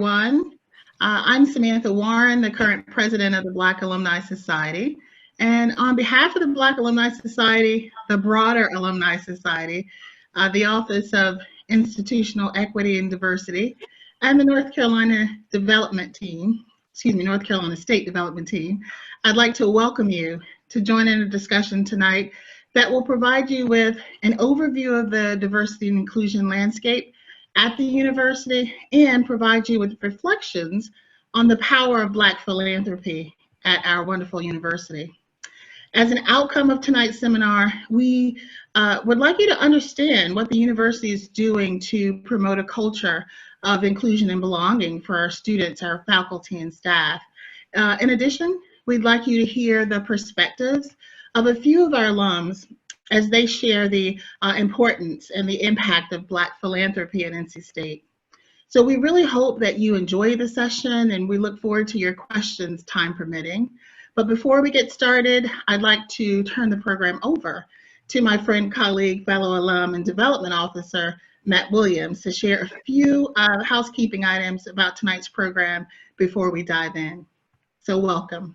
One, I'm Samantha Warren, the current president of the Black Alumni Society. And on behalf of the Black Alumni Society, the broader Alumni Society, the Office of Institutional Equity and Diversity, and the North Carolina Development Team, North Carolina State Development Team, I'd like to welcome you to join in a discussion tonight that will provide you with an overview of the diversity and inclusion landscape at the university and provide you with reflections on the power of Black philanthropy at our wonderful university. As an outcome of tonight's seminar, we would like you to understand what the university is doing to promote a culture of inclusion and belonging for our students, our faculty, and staff. In addition, we'd like you to hear the perspectives of a few of our alums as they share the importance and the impact of Black philanthropy at NC State. So we really hope that you enjoy the session, and we look forward to your questions, time permitting. But before we get started, I'd like to turn the program over to my friend, colleague, fellow alum, and development officer, Matt Williams, to share a few housekeeping items about tonight's program before we dive in. So welcome.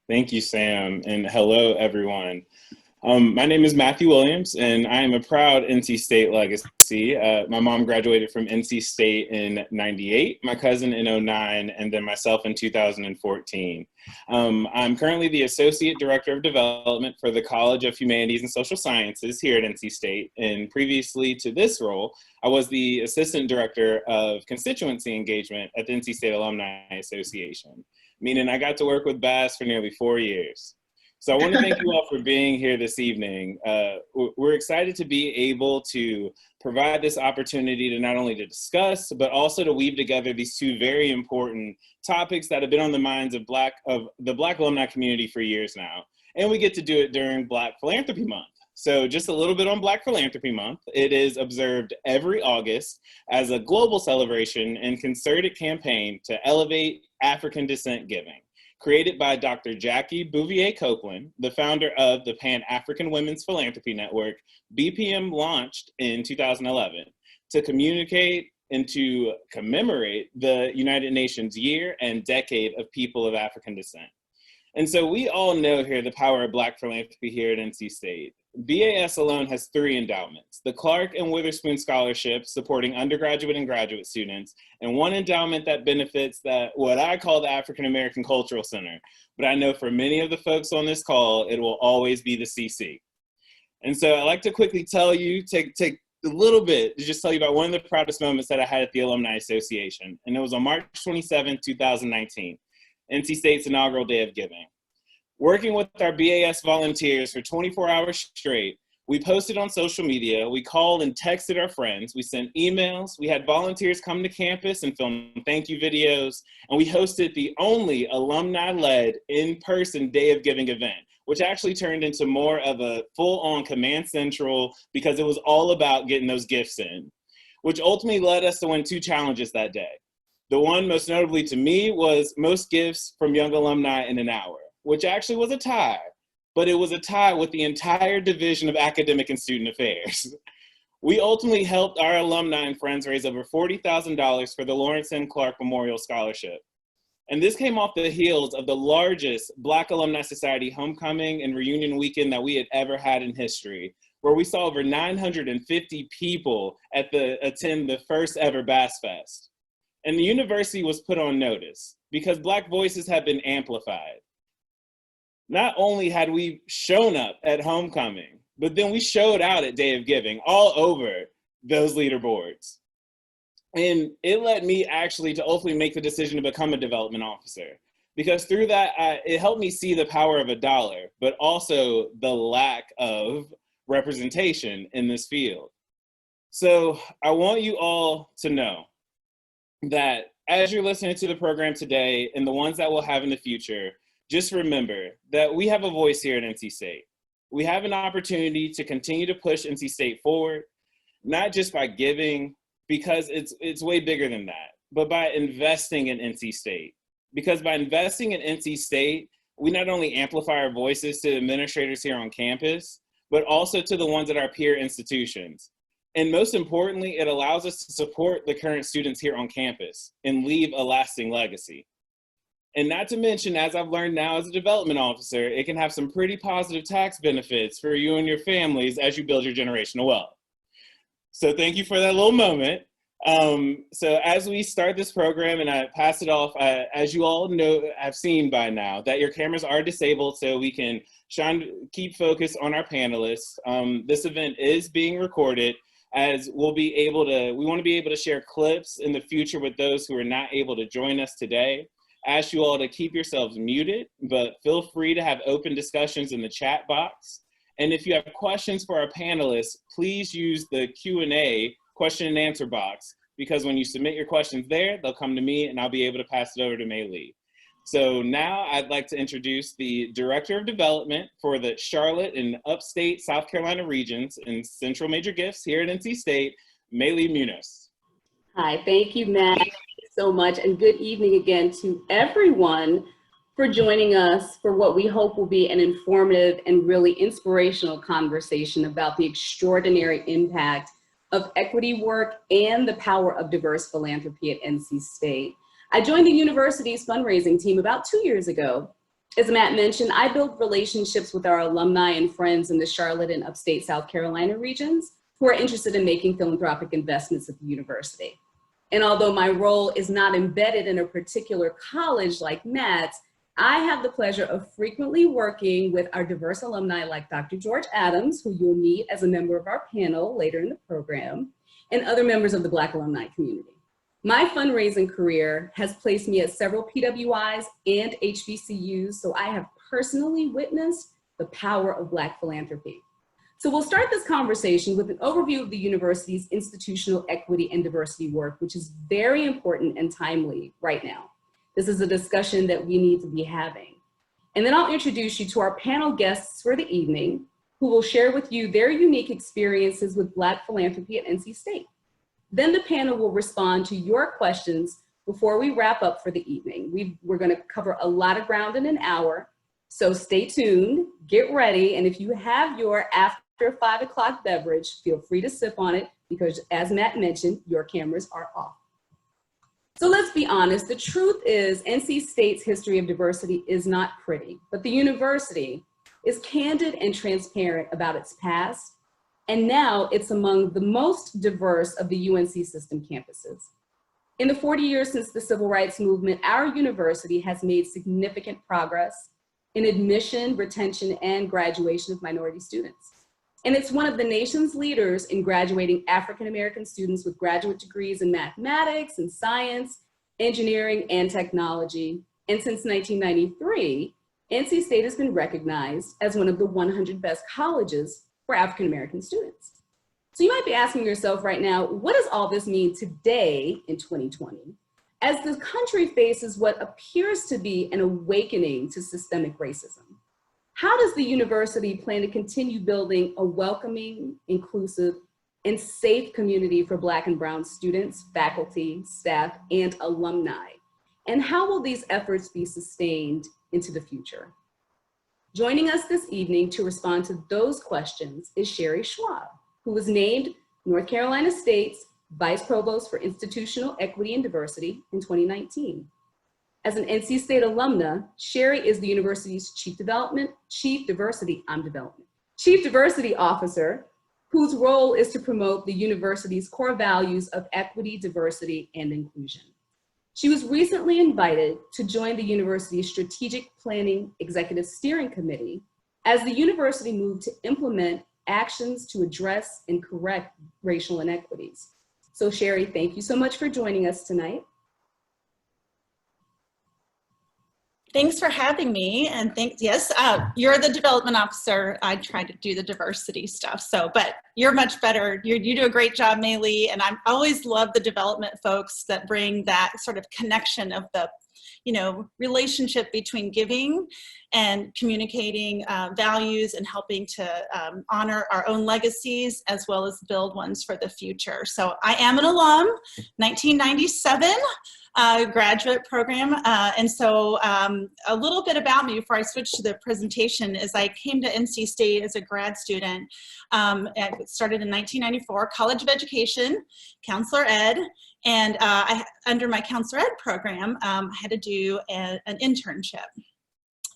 Thank you, Sam, and hello, everyone. My name is Matthew Williams, and I am a proud NC State legacy. My mom graduated from NC State in '98, my cousin in '09, and then myself in 2014. I'm currently the Associate Director of Development for the College of Humanities and Social Sciences here at NC State, and previously to this role, I was the Assistant Director of Constituency Engagement at the NC State Alumni Association, meaning I got to work with Bass for nearly 4 years. So I want to thank you all for being here this evening. We're excited to be able to provide this opportunity to not only to discuss, but also to weave together these two very important topics that have been on the minds of the Black alumni community for years now. And we get to do it during Black Philanthropy Month. So just a little bit on Black Philanthropy Month. It is observed every August as a global celebration and concerted campaign to elevate African descent giving. Created by Dr. Jackie Bouvier Copeland, the founder of the Pan-African Women's Philanthropy Network, BPM launched in 2011 to communicate and to commemorate the United Nations Year and Decade of People of African Descent. And so we all know here the power of Black philanthropy here at NC State. BAS alone has 3 endowments: the Clark and Witherspoon Scholarships supporting undergraduate and graduate students, and 1 endowment that benefits what I call the African American Cultural Center. But I know for many of the folks on this call, it will always be the CC. And so I'd like to quickly tell you, take a little bit to just tell you about one of the proudest moments that I had at the Alumni Association. And it was on March 27, 2019, NC State's inaugural day of giving. Working with our BAS volunteers for 24 hours straight, we posted on social media, we called and texted our friends, we sent emails, we had volunteers come to campus and film thank you videos, and we hosted the only alumni-led in-person Day of Giving event, which actually turned into more of a full-on Command Central because it was all about getting those gifts in, which ultimately led us to win 2 challenges that day. The one most notably to me was most gifts from young alumni in an hour, which actually was a tie, but it was a tie with the entire Division of Academic and Student Affairs. We ultimately helped our alumni and friends raise over $40,000 for the Lawrence N. Clark Memorial Scholarship. And this came off the heels of the largest Black Alumni Society homecoming and reunion weekend that we had ever had in history, where we saw over 950 people attend the first ever Bass Fest. And the university was put on notice because Black voices have been amplified. Not only had we shown up at homecoming, but then we showed out at Day of Giving all over those leaderboards. And it led me actually to ultimately make the decision to become a development officer, because through that, it helped me see the power of a dollar, but also the lack of representation in this field. So I want you all to know that as you're listening to the program today and the ones that we'll have in the future, just remember that we have a voice here at NC State. We have an opportunity to continue to push NC State forward, not just by giving, because it's way bigger than that, but by investing in NC State. Because by investing in NC State, we not only amplify our voices to administrators here on campus, but also to the ones at our peer institutions. And most importantly, it allows us to support the current students here on campus and leave a lasting legacy. And not to mention, as I've learned now as a development officer, it can have some pretty positive tax benefits for you and your families as you build your generational wealth. So thank you for that little moment. So as we start this program and I pass it off, as you all know, I've seen by now that your cameras are disabled so we can keep focus on our panelists. This event is being recorded, as we want to be able to share clips in the future with those who are not able to join us today. Ask you all to keep yourselves muted, but feel free to have open discussions in the chat box. And if you have questions for our panelists, please use the Q&A question and answer box, because when you submit your questions there, they'll come to me and I'll be able to pass it over to Mei Lee. So now I'd like to introduce the Director of Development for the Charlotte and Upstate South Carolina regions and Central Major Gifts here at NC State, Mei Lee Munoz. Hi, thank you, Matt. Thank you so much, and good evening again to everyone for joining us for what we hope will be an informative and really inspirational conversation about the extraordinary impact of equity work and the power of diverse philanthropy at NC State. I joined the university's fundraising team about 2 years ago. As Matt mentioned, I built relationships with our alumni and friends in the Charlotte and Upstate South Carolina regions who are interested in making philanthropic investments at the university. And although my role is not embedded in a particular college like Matt's, I have the pleasure of frequently working with our diverse alumni like Dr. George Adams, who you'll meet as a member of our panel later in the program, and other members of the Black alumni community. My fundraising career has placed me at several PWIs and HBCUs, so I have personally witnessed the power of Black philanthropy. So we'll start this conversation with an overview of the university's institutional equity and diversity work, which is very important and timely right now. This is a discussion that we need to be having. And then I'll introduce you to our panel guests for the evening, who will share with you their unique experiences with Black philanthropy at NC State. Then the panel will respond to your questions before we wrap up for the evening. We're gonna cover a lot of ground in an hour, so stay tuned, get ready, and if you have your after 5 o'clock beverage, feel free to sip on it, because as Matt mentioned, your cameras are off. So let's be honest, the truth is NC State's history of diversity is not pretty, but the university is candid and transparent about its past, and now it's among the most diverse of the UNC system campuses. In the 40 years since the Civil Rights Movement, our university has made significant progress in admission, retention, and graduation of minority students. And it's one of the nation's leaders in graduating African-American students with graduate degrees in mathematics and science, engineering, and technology. And since 1993, NC State has been recognized as one of the 100 best colleges for African-American students. So you might be asking yourself right now, what does all this mean today in 2020, as the country faces what appears to be an awakening to systemic racism? How does the university plan to continue building a welcoming, inclusive, and safe community for Black and Brown students, faculty, staff, and alumni? And how will these efforts be sustained into the future? Joining us this evening to respond to those questions is Sherry Schwab, who was named North Carolina State's Vice Provost for Institutional Equity and Diversity in 2019. As an NC State alumna, Sherry is the university's Chief Diversity Officer, whose role is to promote the university's core values of equity, diversity, and inclusion. She was recently invited to join the university's Strategic Planning Executive Steering Committee as the university moved to implement actions to address and correct racial inequities. So Sherry, thank you so much for joining us tonight. Thanks for having me, and yes, you're the development officer. I try to do the diversity stuff, but you're much better. You do a great job, Mei Lee, and I always love the development folks that bring that sort of connection of the, relationship between giving and communicating values and helping to honor our own legacies as well as build ones for the future. So I am an alum, 1997. Graduate program. And so a little bit about me before I switch to the presentation is I came to NC State as a grad student. I started in 1994, College of Education, Counselor Ed. And under my Counselor Ed program, I had to do an internship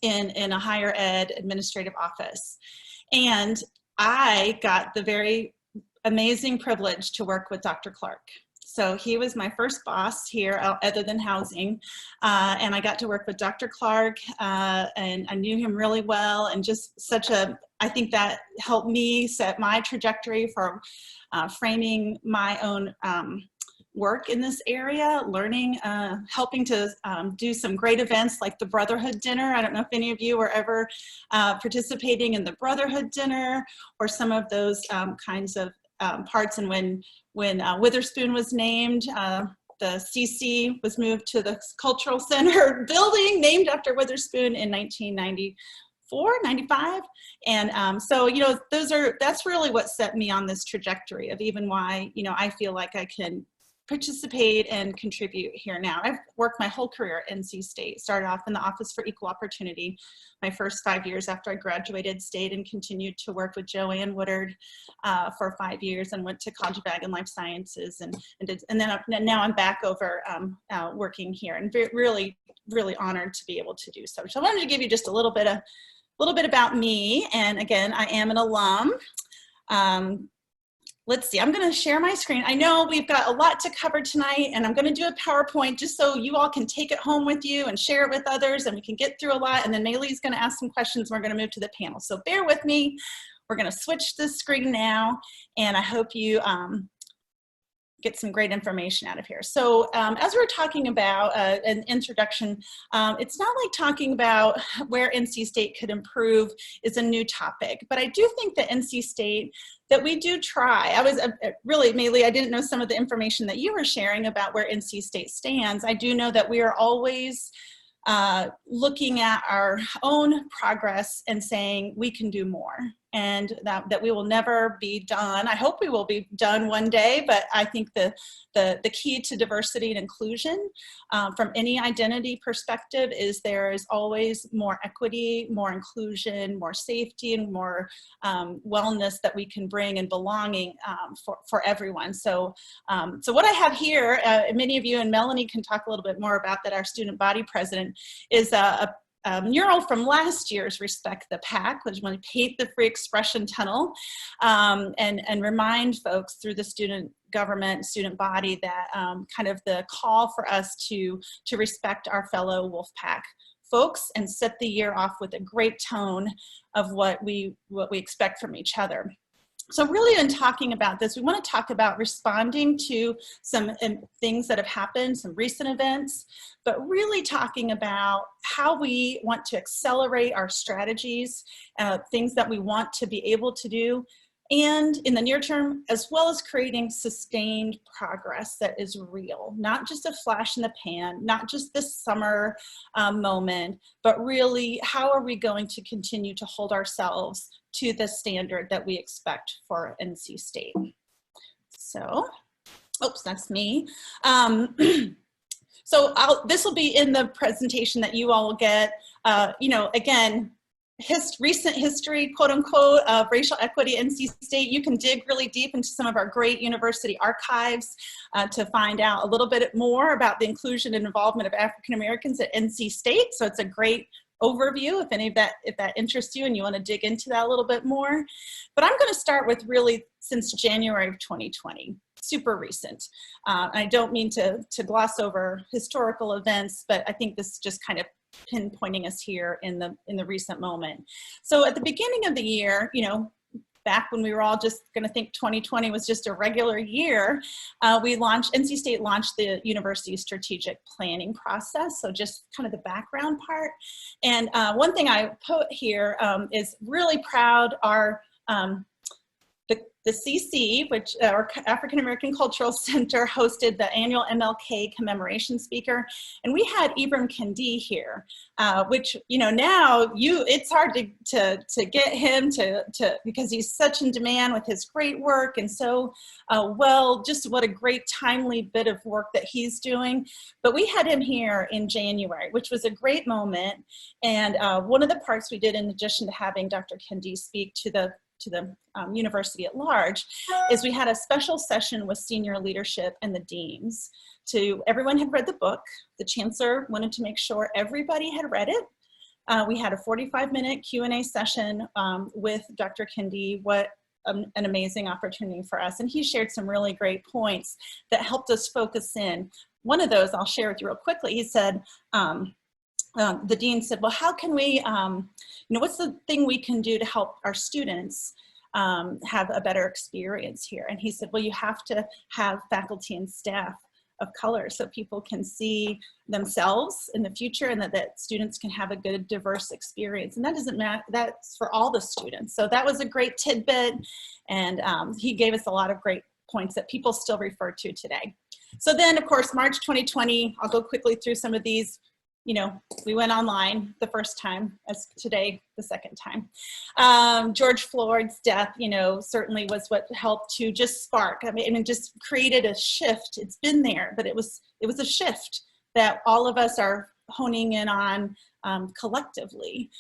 in a higher ed administrative office. And I got the very amazing privilege to work with Dr. Clark. So he was my first boss here other than housing. And I got to work with Dr. Clark and I knew him really well, and just I think that helped me set my trajectory for framing my own work in this area, learning, helping to do some great events like the Brotherhood Dinner. I don't know if any of you were ever participating in the Brotherhood Dinner or some of those kinds of parts. And when Witherspoon was named, the CC was moved to the Cultural Center building named after Witherspoon in 1994, 95. And so, you know, that's really what set me on this trajectory of even why, you know, I feel like I can participate and contribute here now. I've worked my whole career at NC State, started off in the Office for Equal Opportunity. My first 5 years after I graduated, stayed and continued to work with Joanne Woodard for 5 years, and went to College of Ag and Life Sciences, and now I'm back over working here, and really honored to be able to do so. So I wanted to give you just a little bit about me, and again, I am an alum. Let's see, I'm gonna share my screen. I know we've got a lot to cover tonight, and I'm gonna do a PowerPoint just so you all can take it home with you and share it with others, and we can get through a lot, and then Maylee's gonna ask some questions, and we're gonna move to the panel. So bear with me. We're gonna switch the screen now, and I hope you get some great information out of here. So as we're talking about an introduction, it's not like talking about where NC State could improve is a new topic, but I do think that NC State, that we do try. I was really, Maylee, I didn't know some of the information that you were sharing about where NC State stands. I do know that we are always looking at our own progress and saying we can do more, and that we will never be done. I hope we will be done one day, but I think the key to diversity and inclusion from any identity perspective is there is always more equity, more inclusion, more safety, and more wellness that we can bring, and belonging for everyone. So what I have here, many of you, and Melanie can talk a little bit more about that, our student body president, is a mural from last year's Respect the Pack, which want to paint the free expression tunnel and remind folks through the student government, student body, that kind of the call for us to respect our fellow Wolfpack folks and set the year off with a great tone of what we expect from each other. So really in talking about this, we want to talk about responding to some things that have happened, some recent events, but really talking about how we want to accelerate our strategies, things that we want to be able to do, and in the near term, as well as creating sustained progress that is real, not just a flash in the pan, not just this summer moment, but really how are we going to continue to hold ourselves to the standard that we expect for NC State. So, oops, that's me. So this will be in the presentation that you all will get. You know, again, recent history, quote unquote, of racial equity at NC State. You can dig really deep into some of our great university archives to find out a little bit more about the inclusion and involvement of African Americans at NC State. So it's a great overview if that interests you and you want to dig into that a little bit more. But I'm going to start with really since January of 2020, super recent. I don't mean to gloss over historical events, but I think this is just kind of pinpointing us here in the recent moment. So at the beginning of the year, you know, back when we were all just going to think 2020 was just a regular year, NC State launched the university strategic planning process. So just kind of the background part. And one thing I put here is really proud the the CC, which our African American Cultural Center, hosted the annual MLK commemoration speaker, and we had Ibram Kendi here, which, you know, now it's hard to get him to because he's such in demand with his great work, and so just what a great timely bit of work that he's doing. But we had him here in January, which was a great moment, and one of the parts we did, in addition to having Dr. Kendi speak to the university at large, is we had a special session with senior leadership and the deans. Everyone had read the book. The Chancellor wanted to make sure everybody had read it. We had a 45-minute Q&A session with Dr. Kendi. What an amazing opportunity for us. And he shared some really great points that helped us focus in. One of those I'll share with you real quickly. He said, the dean said, well, how can we, what's the thing we can do to help our students have a better experience here? And he said, well, you have to have faculty and staff of color so people can see themselves in the future, and that students can have a good, diverse experience. And that doesn't matter, that's for all the students. So that was a great tidbit, and he gave us a lot of great points that people still refer to today. So then, of course, March 2020, I'll go quickly through some of these. You know, we went online the first time, as today the second time. George Floyd's death, you know, certainly was what helped to just spark. I mean, just created a shift. It's been there, but it was a shift that all of us are honing in on collectively.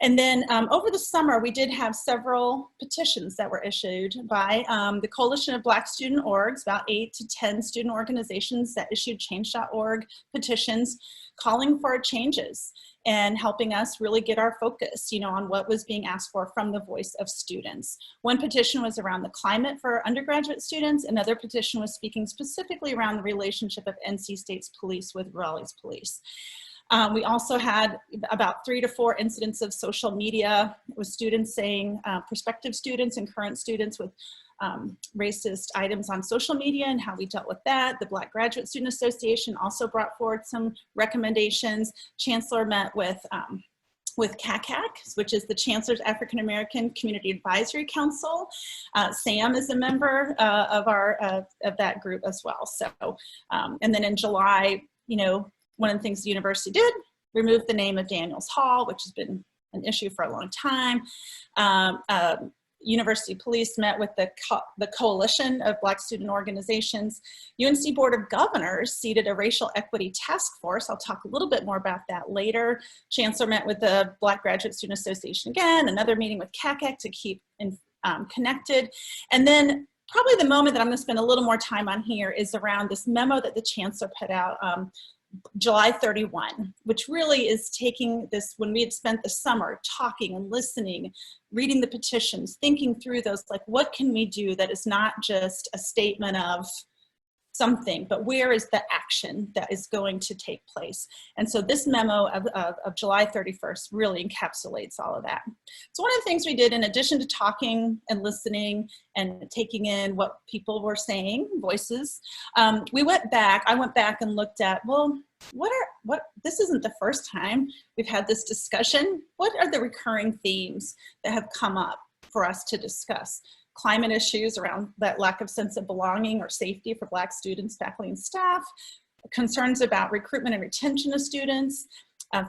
And then over the summer, we did have several petitions that were issued by the Coalition of Black Student Orgs, about 8 to 10 student organizations that issued change.org petitions calling for changes and helping us really get our focus, you know, on what was being asked for from the voice of students. One petition was around the climate for undergraduate students. Another petition was speaking specifically around the relationship of NC State's police with Raleigh's police. We also had about 3 to 4 incidents of social media with students saying, prospective students and current students with racist items on social media and how we dealt with that. The Black Graduate Student Association also brought forward some recommendations. Chancellor met with CACAC, which is the Chancellor's African American Community Advisory Council. Sam is a member of that group as well. So, and then in July, you know, one of the things the university did, remove the name of Daniels Hall, which has been an issue for a long time. University Police met with the Coalition of Black Student Organizations. UNC Board of Governors seated a racial equity task force. I'll talk a little bit more about that later. Chancellor met with the Black Graduate Student Association again, another meeting with CACAC to keep connected. And then probably the moment that I'm gonna spend a little more time on here is around this memo that the Chancellor put out July 31, which really is taking this, when we had spent the summer talking and listening, reading the petitions, thinking through those, like, what can we do that is not just a statement of something, but where is the action that is going to take place? And so this memo of July 31st really encapsulates all of that. So one of the things we did, in addition to talking and listening and taking in what people were saying, voices, I went back and looked at, well, this isn't the first time we've had this discussion. What are the recurring themes that have come up for us to discuss? Climate issues around that lack of sense of belonging or safety for Black students, faculty, and staff, concerns about recruitment and retention of students,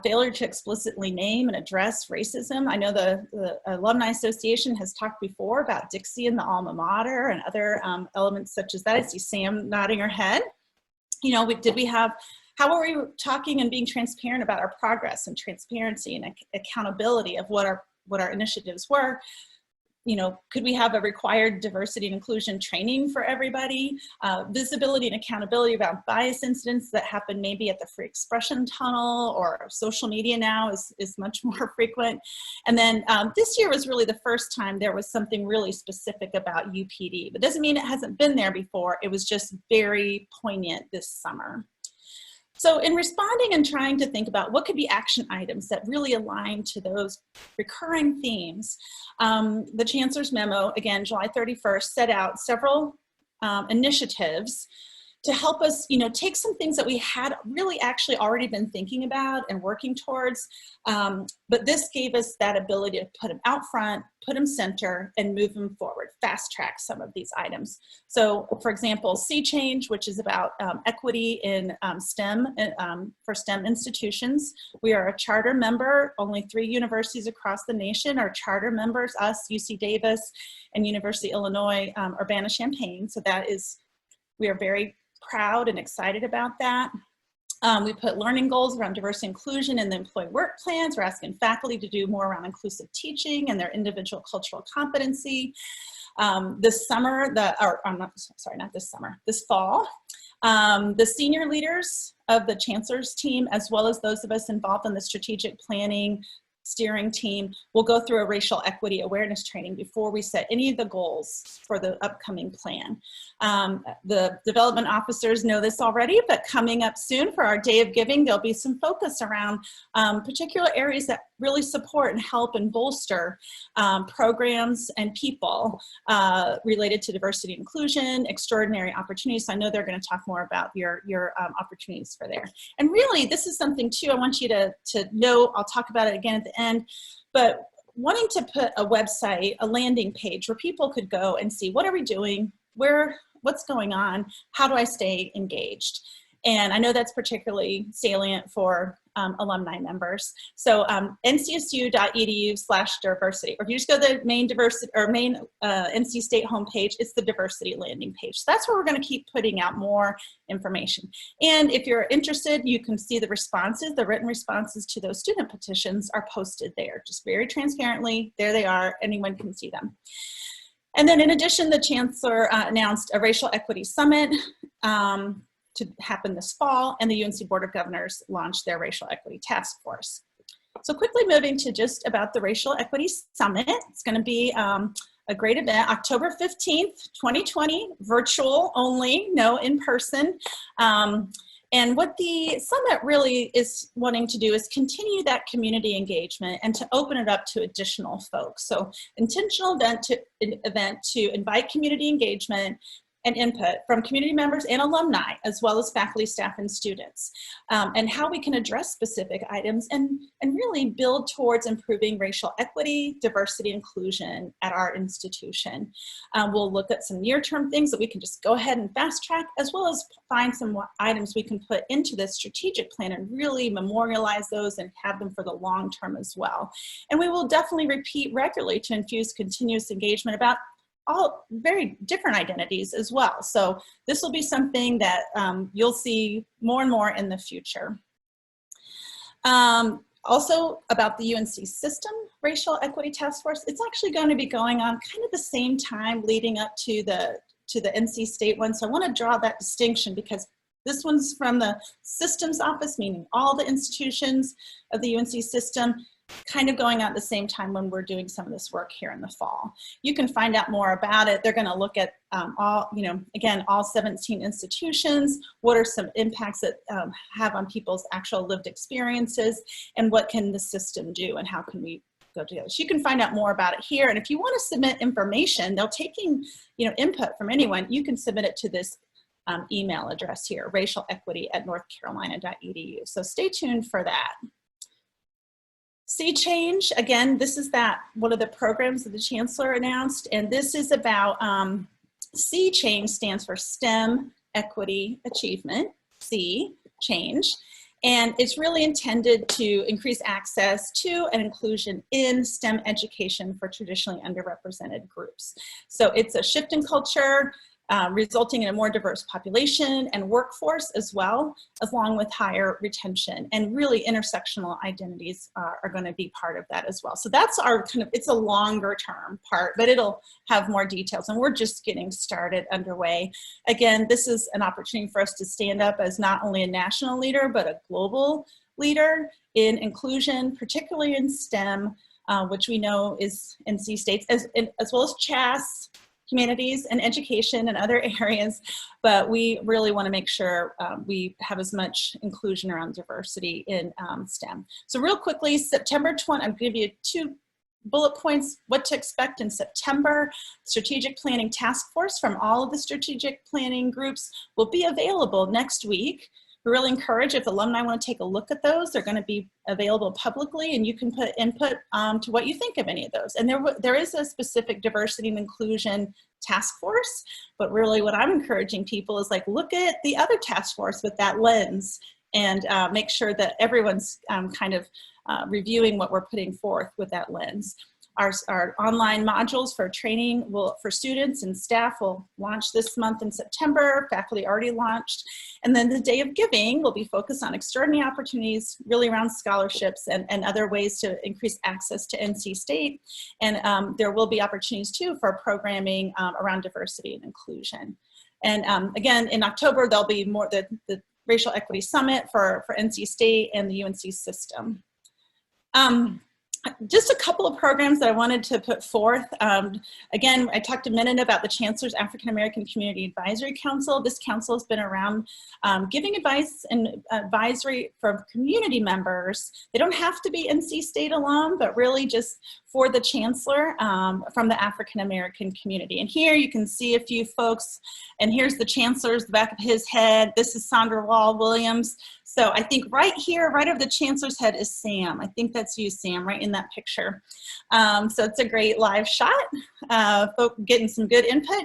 failure to explicitly name and address racism. I know the Alumni Association has talked before about Dixie and the alma mater and other elements such as that. I see Sam nodding her head. You know, how are we talking and being transparent about our progress and transparency and accountability of what our initiatives were? You know, could we have a required diversity and inclusion training for everybody? Visibility and accountability about bias incidents that happen maybe at the free expression tunnel, or social media now is much more frequent. And then this year was really the first time there was something really specific about UPD, but doesn't mean it hasn't been there before. It was just very poignant this summer. So in responding and trying to think about what could be action items that really align to those recurring themes, the Chancellor's memo, again, July 31st, set out several initiatives to help us, you know, take some things that we had really actually already been thinking about and working towards. But this gave us that ability to put them out front, put them center, and move them forward, fast track some of these items. So for example, Sea Change, which is about equity in STEM, for STEM institutions. We are a charter member. Only 3 universities across the nation are charter members, us, UC Davis, and University of Illinois, Urbana-Champaign. So that is, we are very proud and excited about that. We put learning goals around diversity and inclusion in the employee work plans. We're asking faculty to do more around inclusive teaching and their individual cultural competency. This summer, this fall, the senior leaders of the Chancellor's team, as well as those of us involved in the strategic planning steering team, will go through a racial equity awareness training before we set any of the goals for the upcoming plan. The development officers know this already, but coming up soon for our Day of Giving, there'll be some focus around particular areas that really support and help and bolster programs and people related to diversity and inclusion, extraordinary opportunities. So I know they're going to talk more about your opportunities for there. And really, this is something too I want you to know. I'll talk about it again at the end, but wanting to put a website, a landing page where people could go and see, what are we doing? What's going on? How do I stay engaged? And I know that's particularly salient for alumni members. So ncsu.edu/diversity, or if you just go to the main diversity or main NC State homepage, it's the diversity landing page. So that's where we're going to keep putting out more information. And if you're interested, you can see the responses, the written responses to those student petitions are posted there, just very transparently. There they are, anyone can see them. And then in addition, the Chancellor announced a racial equity summit to happen this fall, and the UNC Board of Governors launched their racial equity task force. So quickly moving to just about the Racial Equity Summit. It's going to be a great event, October 15th, 2020, virtual only, no in person. And what the summit really is wanting to do is continue that community engagement and to open it up to additional folks. So intentional event to invite community engagement and input from community members and alumni, as well as faculty, staff, and students, and how we can address specific items and really build towards improving racial equity, diversity, inclusion at our institution. We'll look at some near-term things that we can just go ahead and fast track, as well as find some items we can put into this strategic plan and really memorialize those and have them for the long term as well. And we will definitely repeat regularly to infuse continuous engagement about all very different identities as well. So this will be something that you'll see more and more in the future. Also about the UNC system racial equity task force, it's actually going to be going on kind of the same time leading up to the NC State one. So I want to draw that distinction because this one's from the systems office, meaning all the institutions of the UNC system, kind of going on at the same time when we're doing some of this work here in the fall. You can find out more about it. They're going to look at all 17 institutions. What are some impacts that have on people's actual lived experiences, and what can the system do, and how can we go together? So you can find out more about it here. And if you want to submit information, they're taking input from anyone. You can submit it to this email address here, racialequity@northcarolina.edu. So stay tuned for that. Sea Change, again, this is one of the programs that the Chancellor announced, and this is about, Sea Change stands for STEM Equity Achievement, Sea Change, and it's really intended to increase access to and inclusion in STEM education for traditionally underrepresented groups. So it's a shift in culture, resulting in a more diverse population and workforce as well, along with higher retention, and really intersectional identities are going to be part of that as well. So that's our it's a longer term part, but it'll have more details, and we're just getting started underway. Again, this is an opportunity for us to stand up as not only a national leader, but a global leader in inclusion, particularly in STEM, which we know is NC State's, as well as CHAS, humanities and education and other areas, but we really want to make sure we have as much inclusion around diversity in STEM. So real quickly, September 20, I'll give you two bullet points, what to expect in September. Strategic Planning Task Force from all of the strategic planning groups will be available next week. We really encourage, if alumni want to take a look at those, they're going to be available publicly, and you can put input to what you think of any of those. And there is a specific diversity and inclusion task force, but really what I'm encouraging people is like, look at the other task force with that lens, and make sure that everyone's kind of reviewing what we're putting forth with that lens. Our online modules for training for students and staff will launch this month in September. Faculty already launched. And then the Day of Giving will be focused on extraordinary opportunities really around scholarships and other ways to increase access to NC State. And there will be opportunities too for programming around diversity and inclusion. And again, in October, there'll be more the Racial Equity Summit for NC State and the UNC system. Just a couple of programs that I wanted to put forth. Again, I talked a minute about the Chancellor's African American Community Advisory Council. This council has been around giving advice and advisory for community members. They don't have to be NC State alum, but really just for the Chancellor from the African American community. And here you can see a few folks, and here's the Chancellor's, the back of his head. This is Sandra Wall Williams. So I think right here, right over the Chancellor's head is Sam. I think that's you, Sam, right in that picture. So it's a great live shot, getting some good input.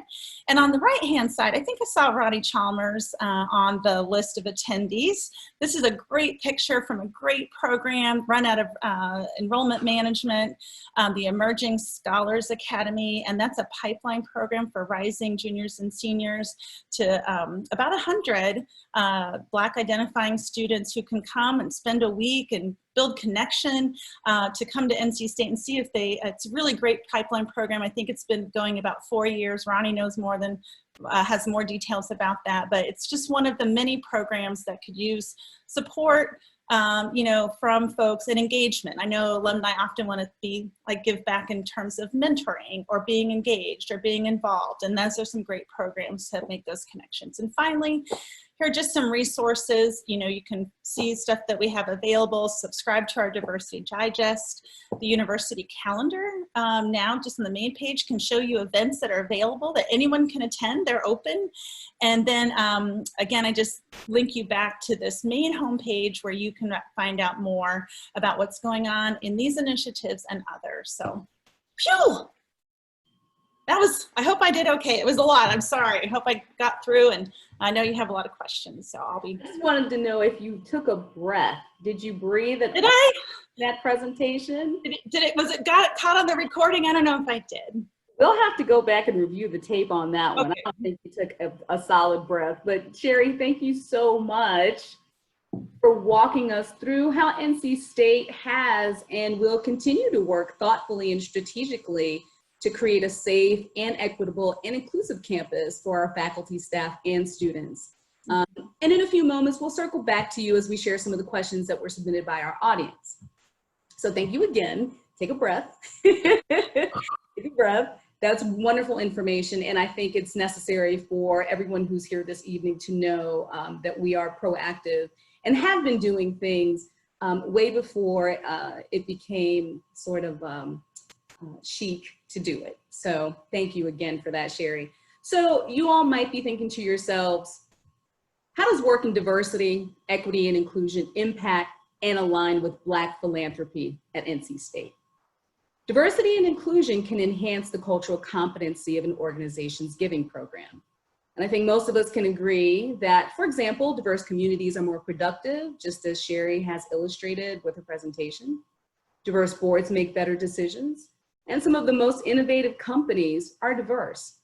And on the right-hand side, I think I saw Ronnie Chalmers on the list of attendees. This is a great picture from a great program run out of enrollment management, the Emerging Scholars Academy, and that's a pipeline program for rising juniors and seniors to about 100 Black identifying students who can come and spend a week and build connection to come to NC State and see if it's a really great pipeline program. I think it's been going about 4 years. Ronnie knows more than, has more details about that, but it's just one of the many programs that could use support, you know, from folks and engagement. I know alumni often want to give back in terms of mentoring or being engaged or being involved, and those are some great programs to make those connections. And finally, here are just some resources. You know, you can see stuff that we have available. Subscribe to our Diversity Digest. The university calendar now just on the main page can show you events that are available that anyone can attend. They're open. And then again, I just link you back to this main homepage where you can find out more about what's going on in these initiatives and others. So, phew! That was, I hope I did okay. It was a lot, I'm sorry. I hope I got through, and I know you have a lot of questions, so I'll be. I just wanted to know if you took a breath. Did you breathe at that presentation? Was it got caught on the recording? I don't know if I did. We'll have to go back and review the tape on that one. I don't think you took a solid breath, but Sherry, thank you so much for walking us through how NC State has and will continue to work thoughtfully and strategically to create a safe and equitable and inclusive campus for our faculty, staff, and students. And in a few moments, we'll circle back to you as we share some of the questions that were submitted by our audience. So thank you again. Take a breath. Take a breath. That's wonderful information, and I think it's necessary for everyone who's here this evening to know that we are proactive and have been doing things way before it became sort of chic to do it. So thank you again for that, Sherry. So you all might be thinking to yourselves, how does work in diversity, equity, and inclusion impact and align with Black philanthropy at NC State? Diversity and inclusion can enhance the cultural competency of an organization's giving program. And I think most of us can agree that, for example, diverse communities are more productive, just as Sherry has illustrated with her presentation. Diverse boards make better decisions. And some of the most innovative companies are diverse.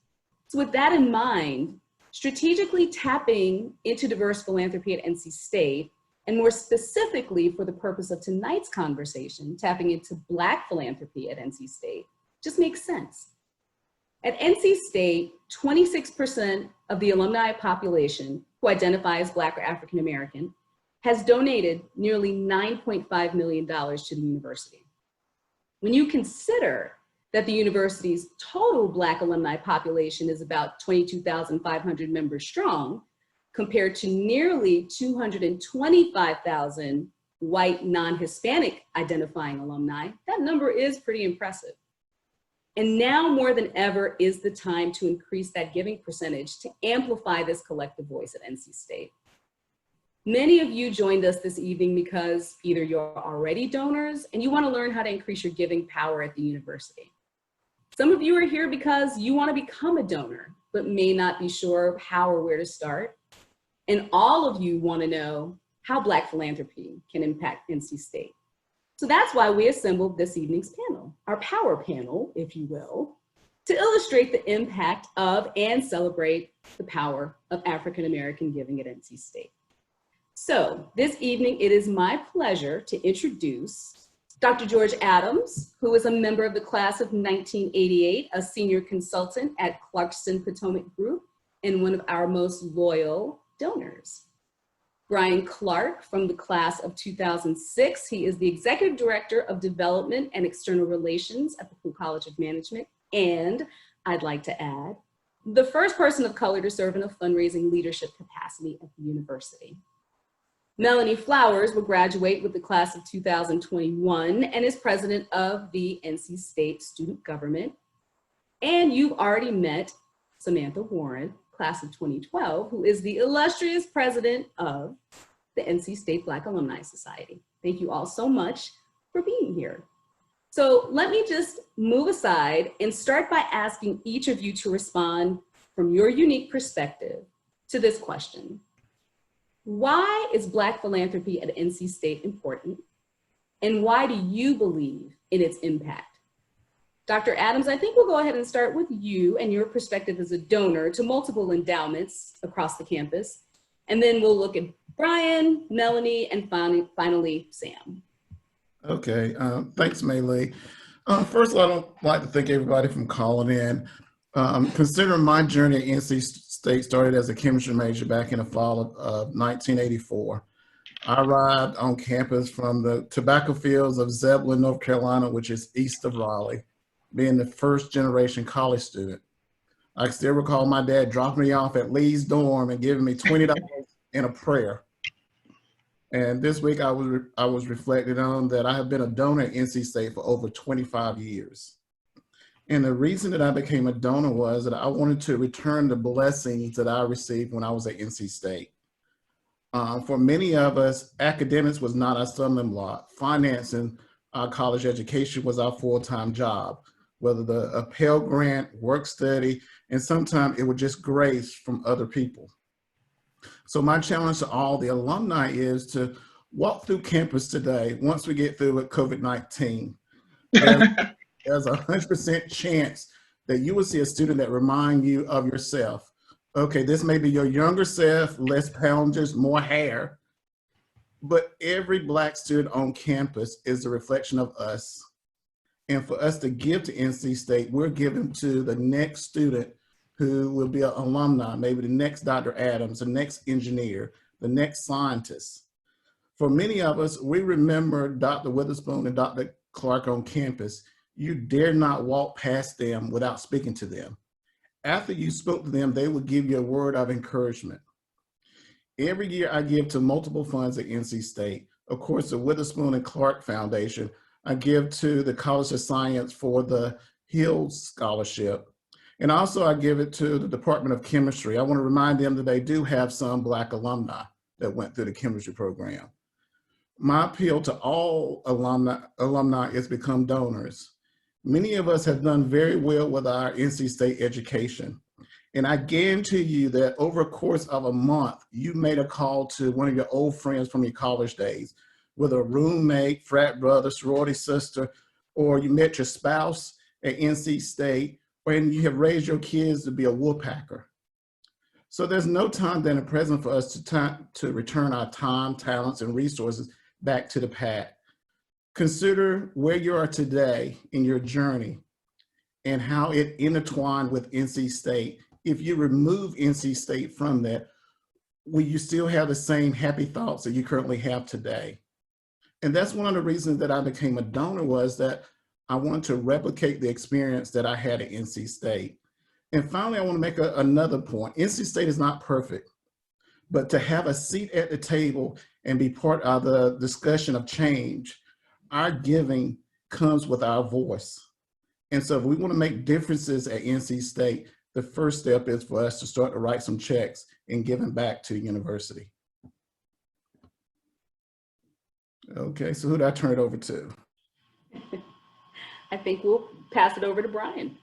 So with that in mind, strategically tapping into diverse philanthropy at NC State, and more specifically for the purpose of tonight's conversation, tapping into Black philanthropy at NC State, just makes sense. At NC State, 26% of the alumni population who identify as Black or African American has donated nearly $9.5 million to the university. When you consider that the university's total Black alumni population is about 22,500 members strong, compared to nearly 225,000 white, non-Hispanic identifying alumni, that number is pretty impressive. And now more than ever is the time to increase that giving percentage to amplify this collective voice at NC State. Many of you joined us this evening because either you're already donors and you want to learn how to increase your giving power at the university. Some of you are here because you want to become a donor, but may not be sure how or where to start. And all of you want to know how Black philanthropy can impact NC State. So that's why we assembled this evening's panel, our power panel, if you will, to illustrate the impact of and celebrate the power of African American giving at NC State. So this evening, it is my pleasure to introduce Dr. George Adams, who is a member of the class of 1988, a senior consultant at Clarkson Potomac Group, and one of our most loyal donors. Brian Clark from the class of 2006. He is the Executive Director of Development and External Relations at the Cool College of Management. And I'd like to add, the first person of color to serve in a fundraising leadership capacity at the university. Melanie Flowers will graduate with the class of 2021 and is president of the NC State Student Government. And you've already met Samantha Warren, class of 2012, who is the illustrious president of the NC State Black Alumni Society. Thank you all so much for being here. So let me just move aside and start by asking each of you to respond from your unique perspective to this question. Why is Black philanthropy at NC State important? And why do you believe in its impact? Dr. Adams, I think we'll go ahead and start with you and your perspective as a donor to multiple endowments across the campus. And then we'll look at Brian, Melanie, and finally, Sam. Okay, thanks, Maylee. First of all, I'd like to thank everybody for calling in. Considering my journey at NC State started as a chemistry major back in the fall of 1984. I arrived on campus from the tobacco fields of Zebulon, North Carolina, which is east of Raleigh, being the first generation college student. I still recall my dad dropping me off at Lee's dorm and giving me $20 and a prayer. And this week I was reflecting on that I have been a donor at NC State for over 25 years. And the reason that I became a donor was that I wanted to return the blessings that I received when I was at NC State. For many of us, academics was not our stumbling block. Financing our college education was our full-time job, whether a Pell Grant, work study, and sometimes it was just grace from other people. So my challenge to all the alumni is to walk through campus today, once we get through with COVID-19. There's a 100% chance that you will see a student that remind you of yourself. Okay, this may be your younger self, less pounders, more hair, but every Black student on campus is a reflection of us. And for us to give to NC State, we're giving to the next student who will be an alumni, maybe the next Dr. Adams, the next engineer, the next scientist. For many of us, we remember Dr. Witherspoon and Dr. Clark on campus. You dare not walk past them without speaking to them. After you spoke to them, they would give you a word of encouragement. Every year I give to multiple funds at NC State. Of course, the Witherspoon and Clark Foundation. I give to the College of Science for the Hill Scholarship. And also I give it to the Department of Chemistry. I want to remind them that they do have some Black alumni that went through the chemistry program. My appeal to all alumni is become donors. Many of us have done very well with our NC State education. And I guarantee you that over a course of a month, you made a call to one of your old friends from your college days, whether a roommate, frat brother, sorority sister, or you met your spouse at NC State, and you have raised your kids to be a woodpacker. So there's no time than a present for us to return our time, talents, and resources back to the past. Consider where you are today in your journey and how it intertwined with NC State. If you remove NC State from that, will you still have the same happy thoughts that you currently have today? And that's one of the reasons that I became a donor, was that I wanted to replicate the experience that I had at NC State. And finally, I want to make another point. NC State is not perfect, but to have a seat at the table and be part of the discussion of change, our giving comes with our voice. And so if we want to make differences at NC State, the first step is for us to start to write some checks and giving back to the university. Okay, so who do I turn it over to? I think we'll pass it over to Brian.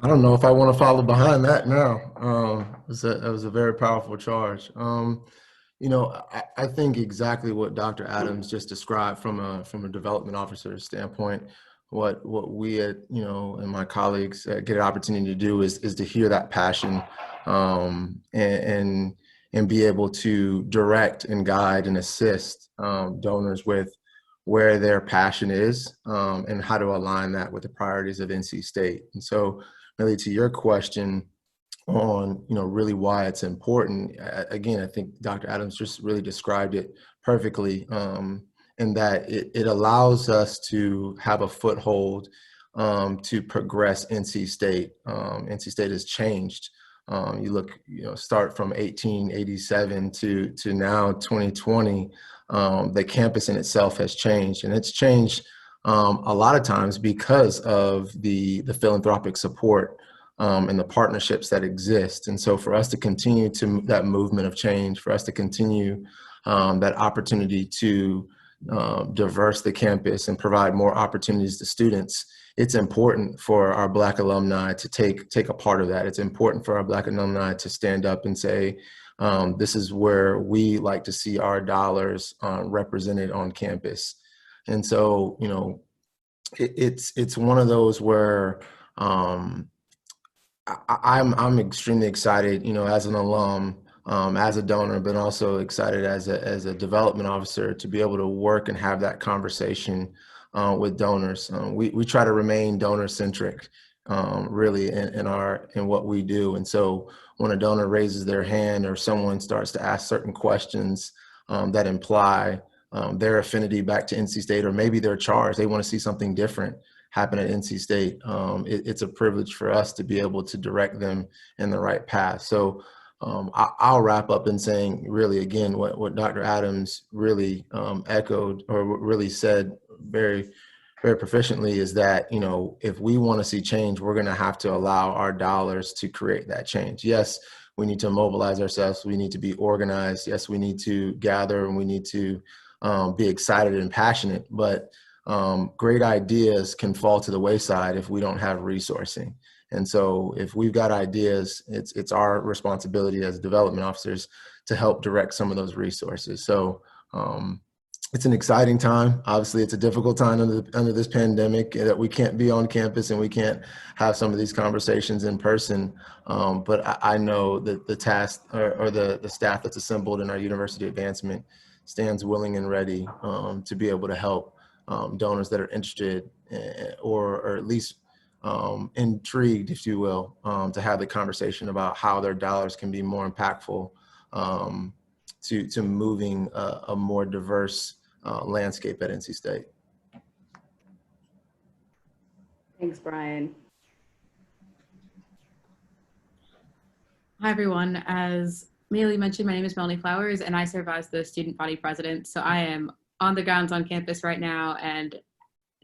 I don't know if I want to follow behind that now. That was a very powerful charge. You know, I think exactly what Dr. Adams just described from a development officer's standpoint. What we at, you know, and my colleagues get an opportunity to do is to hear that passion, and be able to direct and guide and assist donors with where their passion is, and how to align that with the priorities of NC State. And so, really, to your question on, you know, really why it's important, again, I think Dr. Adams just really described it perfectly, in that it allows us to have a foothold to progress NC State. NC State has changed. You look, you know, start from 1887 to now 2020. The campus in itself has changed, and it's changed a lot of times because of the philanthropic support and the partnerships that exist. And so for us to continue to that movement of change, for us to continue that opportunity to diverse the campus and provide more opportunities to students, it's important for our Black alumni to take a part of that. It's important for our Black alumni to stand up and say, this is where we like to see our dollars represented on campus. And so, you know, it's one of those where I'm extremely excited, you know, as an alum, as a donor, but also excited as a development officer to be able to work and have that conversation with donors. We try to remain donor centric, really in what we do. And so when a donor raises their hand or someone starts to ask certain questions that imply their affinity back to NC State, or maybe their charge, they want to see something different happen at NC State, it's a privilege for us to be able to direct them in the right path. So I'll wrap up in saying, really, again, what Dr. Adams really echoed, or really said very, very proficiently, is that, you know, if we want to see change, we're going to have to allow our dollars to create that change. Yes, we need to mobilize ourselves. We need to be organized. Yes, we need to gather, and we need to be excited and passionate. But great ideas can fall to the wayside if we don't have resourcing. And so if we've got ideas, it's our responsibility as development officers to help direct some of those resources. So it's an exciting time. Obviously, it's a difficult time under this pandemic that we can't be on campus and we can't have some of these conversations in person. But I know that the task or the staff that's assembled in our university advancement stands willing and ready to be able to help donors that are interested or at least intrigued, if you will, to have the conversation about how their dollars can be more impactful to moving a more diverse landscape at NC State. Thanks, Brian. Hi, everyone. As Melanie mentioned, my name is Melanie Flowers, and I serve as the student body president. So I am on the grounds on campus right now, and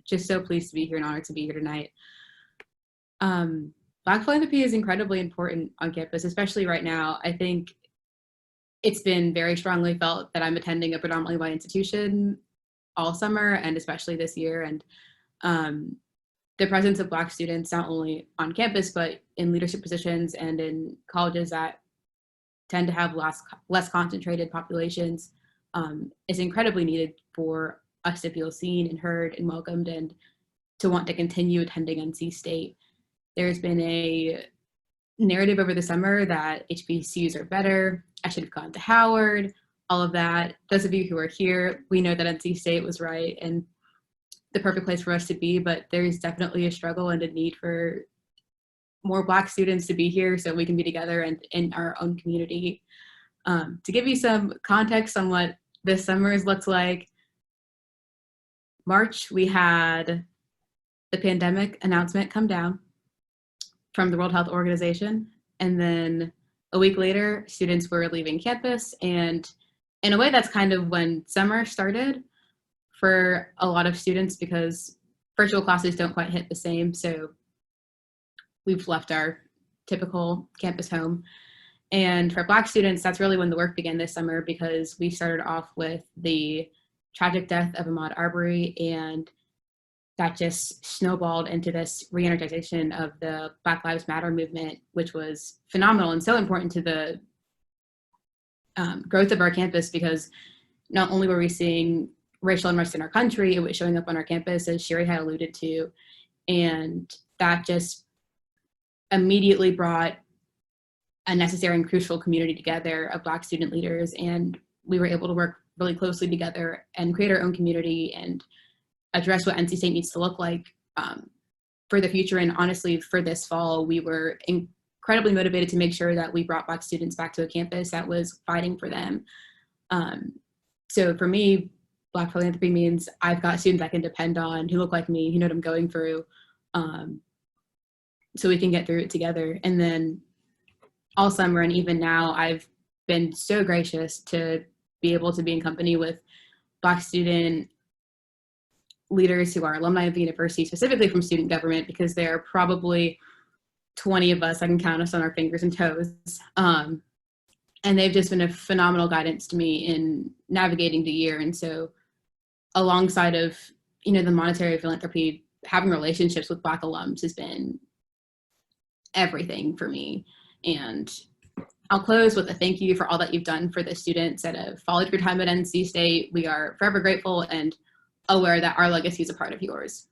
just so pleased to be here and honored to be here tonight. Black philanthropy is incredibly important on campus, especially right now. I think it's been very strongly felt that I'm attending a predominantly white institution all summer, and especially this year. And the presence of Black students, not only on campus, but in leadership positions and in colleges that tend to have less concentrated populations, is incredibly needed for us to feel seen and heard and welcomed, and to want to continue attending NC State. There's been a narrative over the summer that HBCUs are better, I should have gone to Howard, all of that. Those of you who are here, we know that NC State was right and the perfect place for us to be, but there's definitely a struggle and a need for more Black students to be here so we can be together and in our own community. To give you some context on what this summer's looked like, March, we had the pandemic announcement come down from the World Health Organization. And then a week later, students were leaving campus, and in a way, that's kind of when summer started for a lot of students, because virtual classes don't quite hit the same. So we've left our typical campus home. And for Black students, that's really when the work began this summer, because we started off with the tragic death of Ahmaud Arbery, and that just snowballed into this re-energization of the Black Lives Matter movement, which was phenomenal and so important to the growth of our campus, because not only were we seeing racial unrest in our country, it was showing up on our campus, as Sherry had alluded to, and that just immediately brought a necessary and crucial community together of Black student leaders, and we were able to work really closely together and create our own community and address what NC State needs to look like for the future. And honestly, for this fall, we were incredibly motivated to make sure that we brought Black students back to a campus that was fighting for them. So for me, Black philanthropy means I've got students I can depend on, who look like me, who know what I'm going through, so we can get through it together. And then all summer and even now, I've been so gracious to be able to be in company with Black student leaders who are alumni of the university, specifically from student government, because there are probably 20 of us. I can count us on our fingers and toes. And they've just been a phenomenal guidance to me in navigating the year. And so alongside of, the monetary philanthropy, having relationships with Black alums has been everything for me. And I'll close with a thank you for all that you've done for the students that have followed your time at NC State. We are forever grateful and aware that our legacy is a part of yours.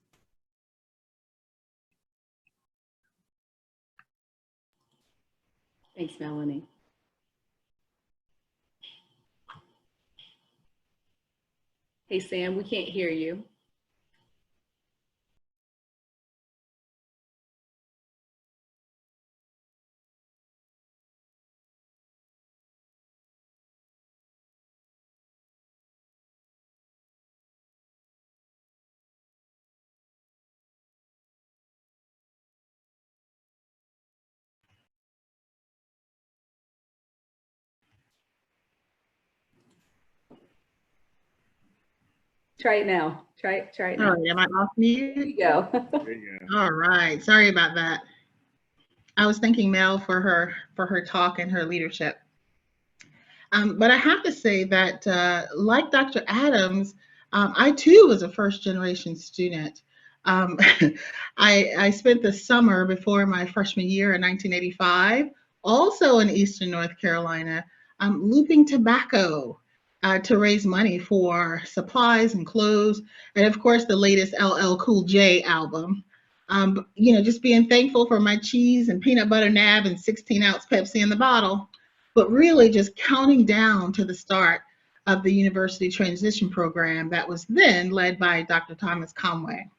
Thanks, Melanie. Hey, Sam, we can't hear you. Try it now. Try it now. All right, am I off mute? There you go. There you go. All right, sorry about that. I was thanking Mel for her talk and her leadership. But I have to say that, like Dr. Adams, I too was a first-generation student. I spent the summer before my freshman year in 1985, also in Eastern North Carolina, looping tobacco to raise money for supplies and clothes, and of course the latest LL Cool J album. Just being thankful for my cheese and peanut butter nab and 16-ounce Pepsi in the bottle, but really just counting down to the start of the university transition program that was then led by Dr. Thomas Conway.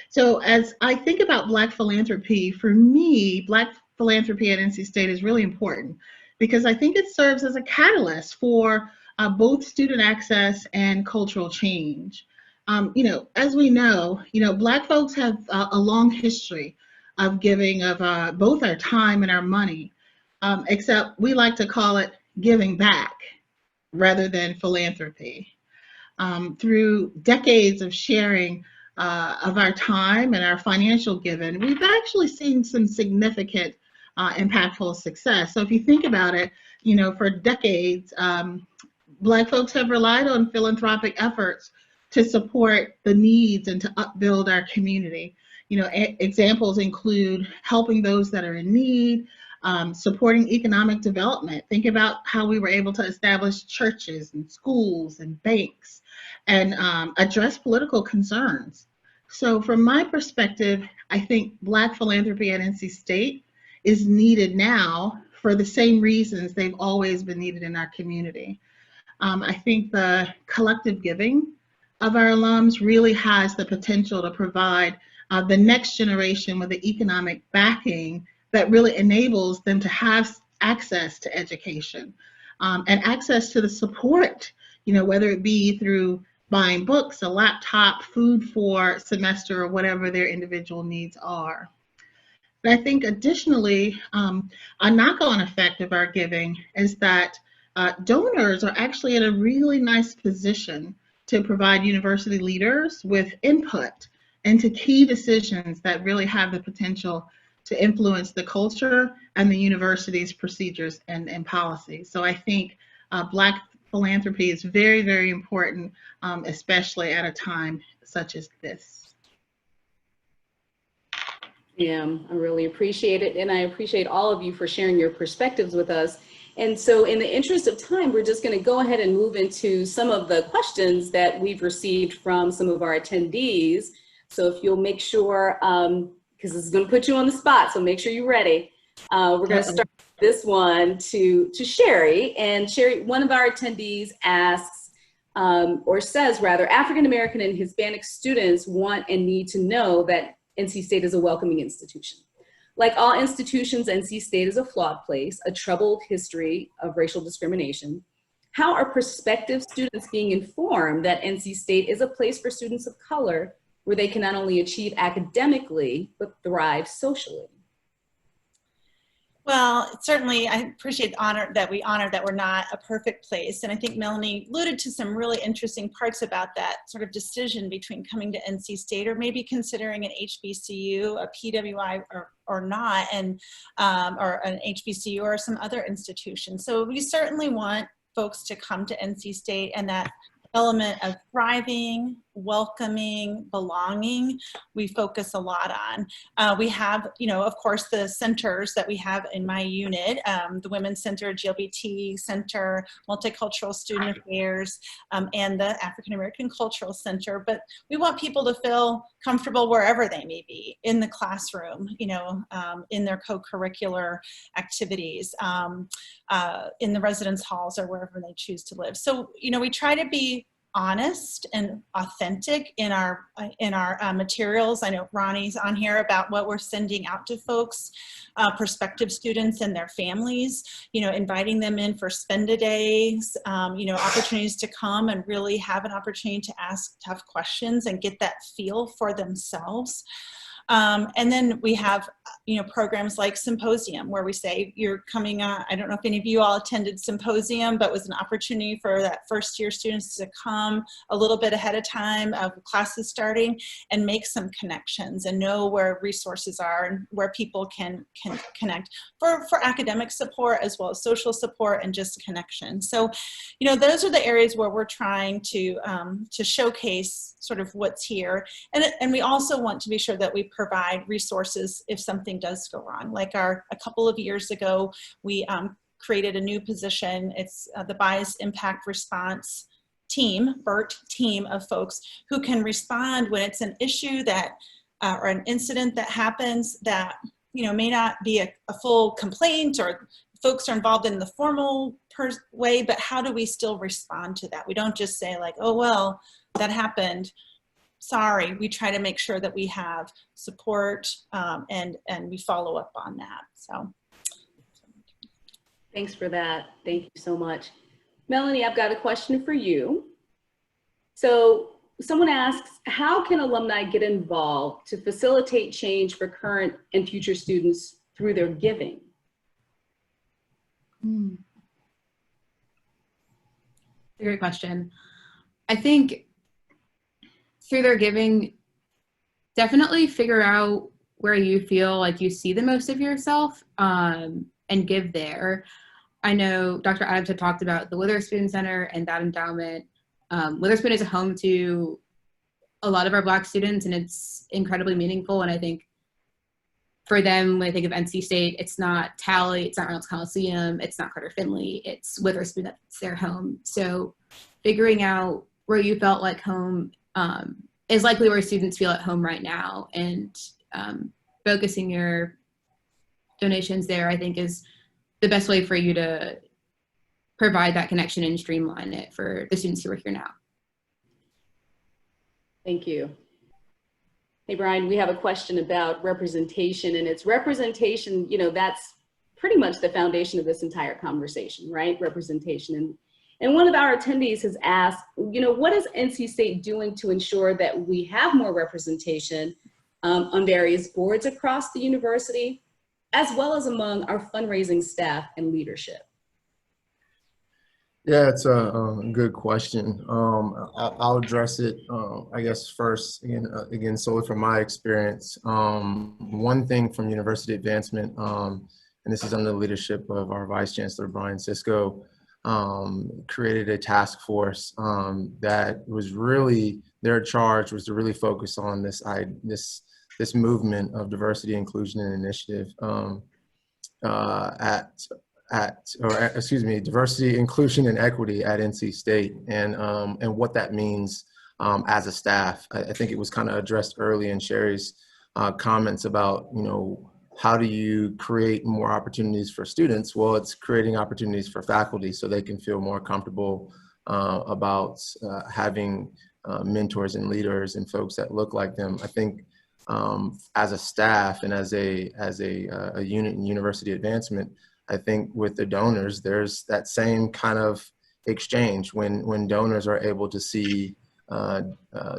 So as I think about Black philanthropy, for me, Black philanthropy at NC State is really important because I think it serves as a catalyst for both student access and cultural change. As we know, Black folks have a long history of giving of both our time and our money, except we like to call it giving back rather than philanthropy. Through decades of sharing of our time and our financial giving, we've actually seen some significant impactful success. So if you think about it, for decades, Black folks have relied on philanthropic efforts to support the needs and to upbuild our community. Examples include helping those that are in need, supporting economic development. Think about how we were able to establish churches and schools and banks and address political concerns. So from my perspective, I think Black philanthropy at NC State is needed now for the same reasons they've always been needed in our community. I think the collective giving of our alums really has the potential to provide the next generation with the economic backing that really enables them to have access to education and access to the support, whether it be through buying books, a laptop, food for semester, or whatever their individual needs are. But I think additionally, a knock-on effect of our giving is that donors are actually in a really nice position to provide university leaders with input into key decisions that really have the potential to influence the culture and the university's procedures and policies. So I think Black philanthropy is very, very important, especially at a time such as this. Yeah, I really appreciate it. And I appreciate all of you for sharing your perspectives with us. And so in the interest of time, we're just going to go ahead and move into some of the questions that we've received from some of our attendees. So if you'll make sure, because this is going to put you on the spot, so make sure you're ready. We're going to start this one to Sherry. And Sherry, one of our attendees asks, or says rather, African American and Hispanic students want and need to know that NC State is a welcoming institution. Like all institutions, NC State is a flawed place, a troubled history of racial discrimination. How are prospective students being informed that NC State is a place for students of color where they can not only achieve academically, but thrive socially? Well, certainly I appreciate the honor that we're not a perfect place. And I think Melanie alluded to some really interesting parts about that sort of decision between coming to NC State or maybe considering an HBCU, a PWI or not, and or an HBCU or some other institution. So we certainly want folks to come to NC State, and that element of thriving, welcoming, belonging, we focus a lot on. We have, of course, the centers that we have in my unit, the Women's Center, GLBT Center, Multicultural Student Affairs, and the African American Cultural Center. But we want people to feel comfortable wherever they may be, in the classroom, in their co-curricular activities, in the residence halls or wherever they choose to live. So, we try to be honest and authentic in our materials. I know Ronnie's on here about what we're sending out to folks, prospective students and their families, inviting them in for spend-a-days, opportunities to come and really have an opportunity to ask tough questions and get that feel for themselves. And then we have, programs like Symposium, where we say you're coming on. I don't know if any of you all attended Symposium, but it was an opportunity for that first year students to come a little bit ahead of time of classes starting and make some connections and know where resources are and where people can connect for academic support as well as social support and just connection. So, those are the areas where we're trying to showcase sort of what's here. And we also want to be sure that we provide resources if something does go wrong. Like a couple of years ago, we created a new position. It's the Bias Impact Response team, BERT team of folks who can respond when it's an issue that, or an incident that happens that, may not be a full complaint or folks are involved in the formal way, but how do we still respond to that? We don't just say like, oh, well, that happened. Sorry. We try to make sure that we have support and we follow up on that. So. Thanks for that. Thank you so much. Melanie, I've got a question for you. So someone asks, how can alumni get involved to facilitate change for current and future students through their giving? A great question. I think through their giving, definitely figure out where you feel like you see the most of yourself and give there. I know Dr. Adams had talked about the Witherspoon Center and that endowment. Witherspoon is a home to a lot of our Black students, and it's incredibly meaningful. And I think for them, when I think of NC State, it's not Tally, it's not Reynolds Coliseum, it's not Carter Finley, it's Witherspoon, that's their home. So figuring out where you felt like home is likely where students feel at home right now, and focusing your donations there, I think, is the best way for you to provide that connection and streamline it for the students who are here now. Thank you. Hey, Brian, we have a question about representation, and it's representation, that's pretty much the foundation of this entire conversation, right? Representation. And one of our attendees has asked, what is NC State doing to ensure that we have more representation on various boards across the university, as well as among our fundraising staff and leadership? Yeah, it's a good question. I'll address it, I guess, first, again, solely from my experience. One thing from university advancement, and this is under the leadership of our Vice Chancellor, Brian Sisko, created a task force that was really, their charge was to really focus on this movement of diversity, inclusion, and initiative diversity, inclusion, and equity at NC State, and what that means as a staff. I think it was kind of addressed early in Sherry's comments about, how do you create more opportunities for students? Well, it's creating opportunities for faculty so they can feel more comfortable about having mentors and leaders and folks that look like them. I think as a staff and as a unit in university advancement, I think with the donors, there's that same kind of exchange when donors are able to see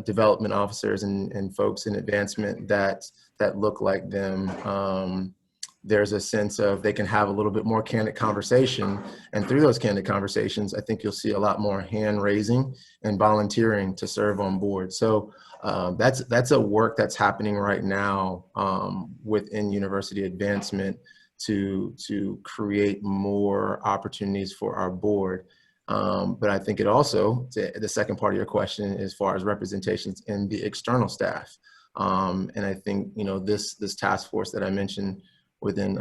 development officers and folks in advancement that look like them. There's a sense of they can have a little bit more candid conversation, and through those candid conversations, I think you'll see a lot more hand raising and volunteering to serve on board. So that's a work that's happening right now within university advancement to create more opportunities for our board. But I think it also, the second part of your question, as far as representations in the external staff. And I think, this task force that I mentioned within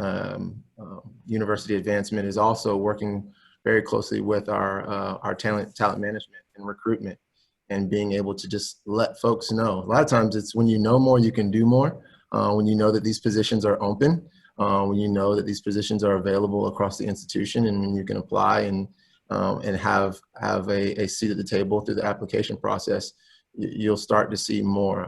university advancement is also working very closely with our talent management and recruitment, and being able to just let folks know. A lot of times it's when you know more, you can do more. When you know that these positions are open, when you know that these positions are available across the institution, and when you can apply and have a seat at the table through the application process, you'll start to see more.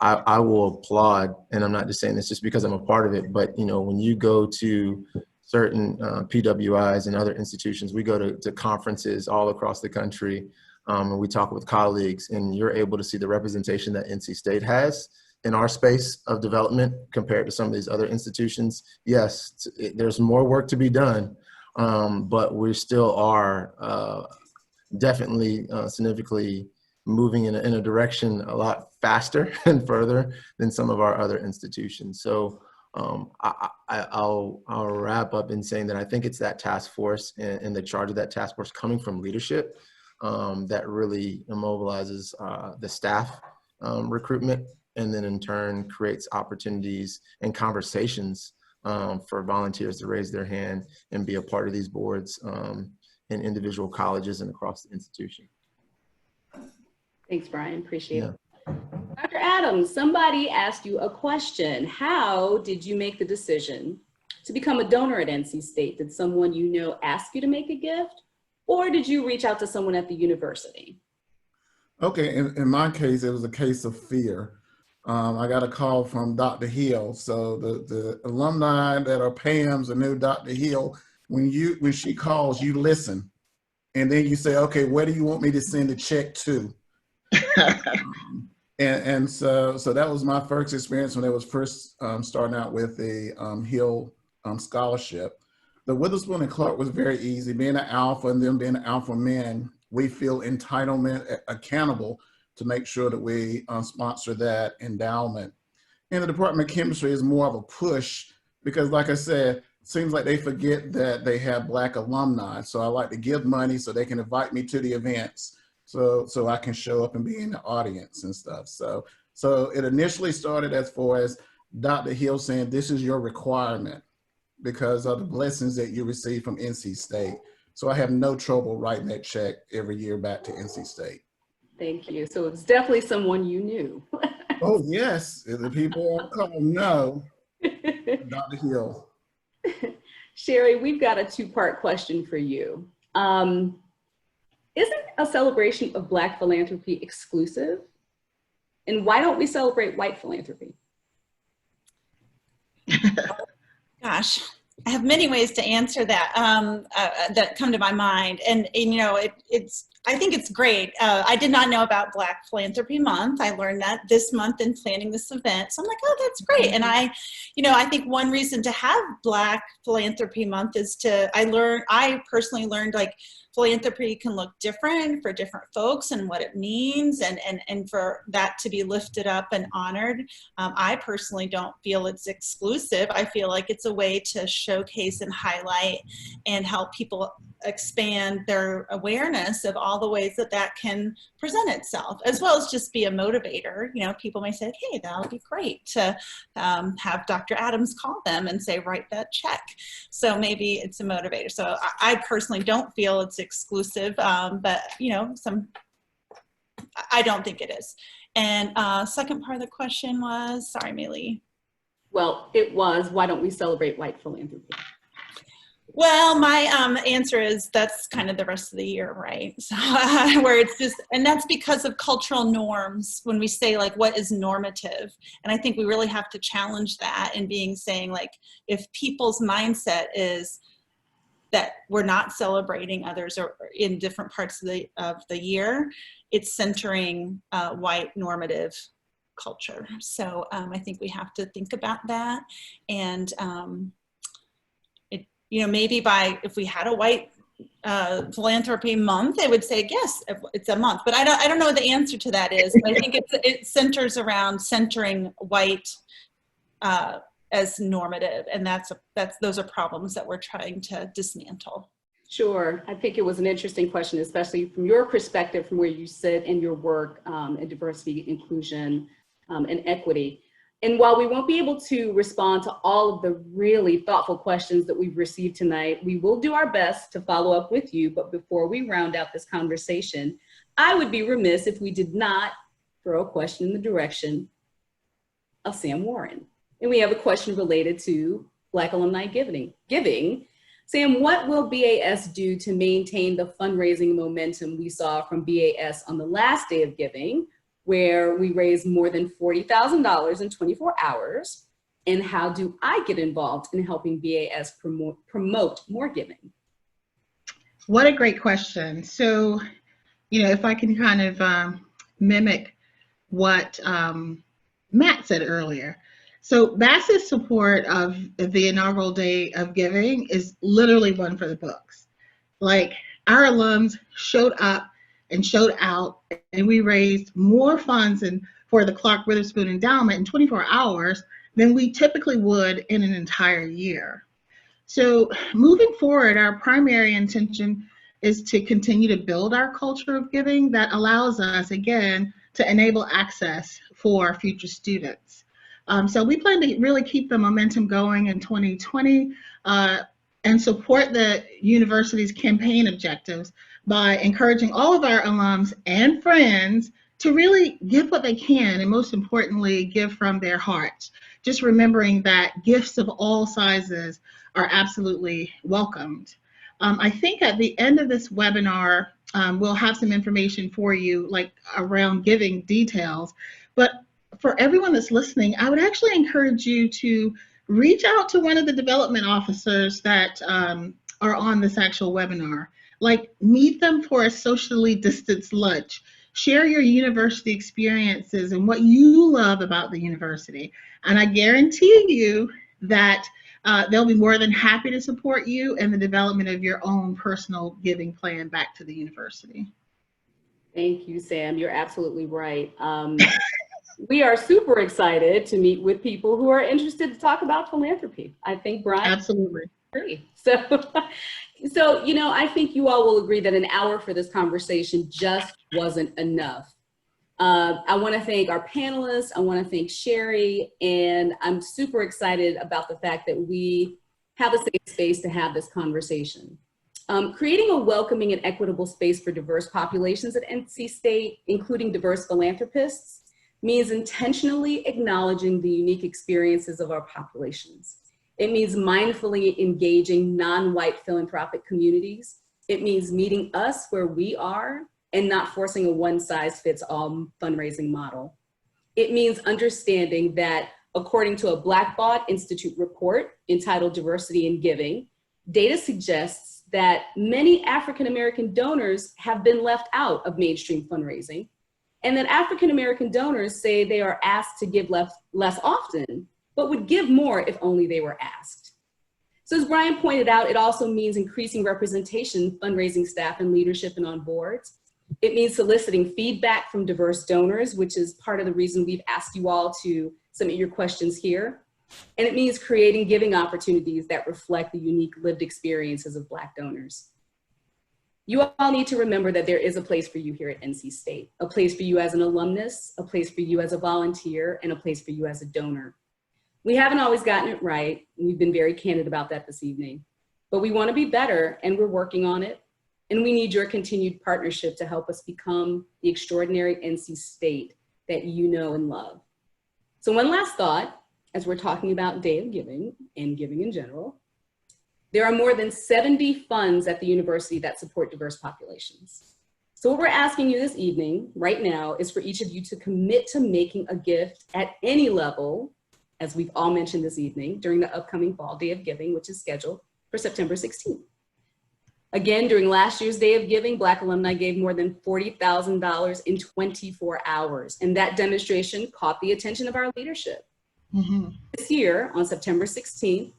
I will applaud, and I'm not just saying this just because I'm a part of it, but when you go to certain PWIs and other institutions, we go to conferences all across the country, and we talk with colleagues, and you're able to see the representation that NC State has in our space of development compared to some of these other institutions. Yes, there's more work to be done, but we still are definitely significantly moving in a direction a lot faster and further than some of our other institutions. So I'll wrap up in saying that I think it's that task force and the charge of that task force coming from leadership that really immobilizes the staff recruitment, and then in turn creates opportunities and conversations for volunteers to raise their hand and be a part of these boards in individual colleges and across the institution. Thanks, Brian. Appreciate it. Dr. Adams, somebody asked you a question. How did you make the decision to become a donor at NC State? Did someone ask you to make a gift, or did you reach out to someone at the university? Okay, in my case, it was a case of fear. I got a call from Dr. Hill. So the alumni that are PAMs and knew Dr. Hill, when she calls, you listen. And then you say, okay, where do you want me to send a check to? And so that was my first experience when I was first starting out with the Hill scholarship. The Witherspoon and Clark was very easy. Being an alpha and them being an alpha men, we feel entitlement, accountable to make sure that we sponsor that endowment. And the Department of Chemistry is more of a push because, like I said, it seems like they forget that they have Black alumni. So I like to give money so they can invite me to the events so I can show up and be in the audience and stuff. So it initially started as far as Dr. Hill saying, this is your requirement because of the blessings that you receive from NC State. So I have no trouble writing that check every year back to NC State. Thank you. So it's definitely someone you knew. Oh, yes. The people on call know Dr. Hill. Sherry, we've got a two-part question for you. Isn't a celebration of Black philanthropy exclusive? And why don't we celebrate white philanthropy? Gosh, I have many ways to answer that that come to my mind. And it's I think it's great. I did not know about Black Philanthropy Month. I learned that this month in planning this event. So I'm like, oh, that's great. And I think one reason to have Black Philanthropy Month is I personally learned like philanthropy can look different for different folks and what it means, and for that to be lifted up and honored. I personally don't feel it's exclusive. I feel like it's a way to showcase and highlight and help people expand their awareness of all the ways that that can present itself, as well as just be a motivator. You know, people may say, hey, that would be great to have Dr. Adams call them and say, write that check. So maybe it's a motivator. So I personally don't feel it's exclusive, but you know, I don't think it is. And second part of the question was, sorry, Maylee. Well, it was, why don't we celebrate white philanthropy? Well, my answer is that's kind of the rest of the year, right? So where it's just, and that's because of cultural norms when we say like what is normative. And I think we really have to challenge that in saying like, if people's mindset is that we're not celebrating others or in different parts of the year, it's centering white normative culture. So I think we have to think about that. And you know, maybe if we had a white philanthropy month, they would say, yes, it's a month. But I don't know what the answer to that is. But I think it centers around centering white as normative, and those are problems that we're trying to dismantle. Sure, I think it was an interesting question, especially from your perspective, from where you sit in your work in diversity, inclusion, and equity. And while we won't be able to respond to all of the really thoughtful questions that we've received tonight, we will do our best to follow up with you. But before we round out this conversation, I would be remiss if we did not throw a question in the direction of Sam Warren. And we have a question related to Black alumni giving. Sam, what will BAS do to maintain the fundraising momentum we saw from BAS on the last day of giving, where we raised more than $40,000 in 24 hours? And how do I get involved in helping BAS promote more giving? What a great question. So, you know, if I can kind of mimic what Matt said earlier. So BAS's support of the inaugural day of giving is literally one for the books. Like, our alums showed up and showed out, and we raised more funds for the Clark Witherspoon Endowment in 24 hours than we typically would in an entire year. So moving forward, our primary intention is to continue to build our culture of giving that allows us, again, to enable access for future students. So we plan to really keep the momentum going in 2020 and support the university's campaign objectives by encouraging all of our alums and friends to really give what they can, and most importantly, give from their hearts. Just remembering that gifts of all sizes are absolutely welcomed. I think at the end of this webinar, we'll have some information for you, like around giving details. But for everyone that's listening, I would actually encourage you to reach out to one of the development officers that are on this actual webinar. Like, meet them for a socially distanced lunch. Share your university experiences and what you love about the university. And I guarantee you that they'll be more than happy to support you in the development of your own personal giving plan back to the university. Thank you, Sam. You're absolutely right. We are super excited to meet with people who are interested to talk about philanthropy. I think Brian. Absolutely. Agree. So, you know, I think you all will agree that an hour for this conversation just wasn't enough. I want to thank our panelists. I want to thank Sherry, and I'm super excited about the fact that we have a safe space to have this conversation. Creating a welcoming and equitable space for diverse populations at NC State, including diverse philanthropists, means intentionally acknowledging the unique experiences of our populations. It means mindfully engaging non-white philanthropic communities. It means meeting us where we are and not forcing a one-size-fits-all fundraising model. It means understanding that, according to a Black Bought Institute report entitled Diversity in Giving, data suggests that many African-American donors have been left out of mainstream fundraising, and that African-American donors say they are asked to give less often, but would give more if only they were asked. So as Brian pointed out, it also means increasing representation, fundraising staff and leadership and on boards. It means soliciting feedback from diverse donors, which is part of the reason we've asked you all to submit your questions here. And it means creating giving opportunities that reflect the unique lived experiences of Black donors. You all need to remember that there is a place for you here at NC State, a place for you as an alumnus, a place for you as a volunteer, and a place for you as a donor. We haven't always gotten it right, and we've been very candid about that this evening, but we want to be better, and we're working on it, and we need your continued partnership to help us become the extraordinary NC State that you know and love. So one last thought, as we're talking about Day of Giving and giving in general, there are more than 70 funds at the university that support diverse populations. So what we're asking you this evening, right now, is for each of you to commit to making a gift at any level, as we've all mentioned this evening, during the upcoming Fall Day of Giving, which is scheduled for September 16th. Again, during last year's Day of Giving, Black alumni gave more than $40,000 in 24 hours, and that demonstration caught the attention of our leadership. This year, on September 16th,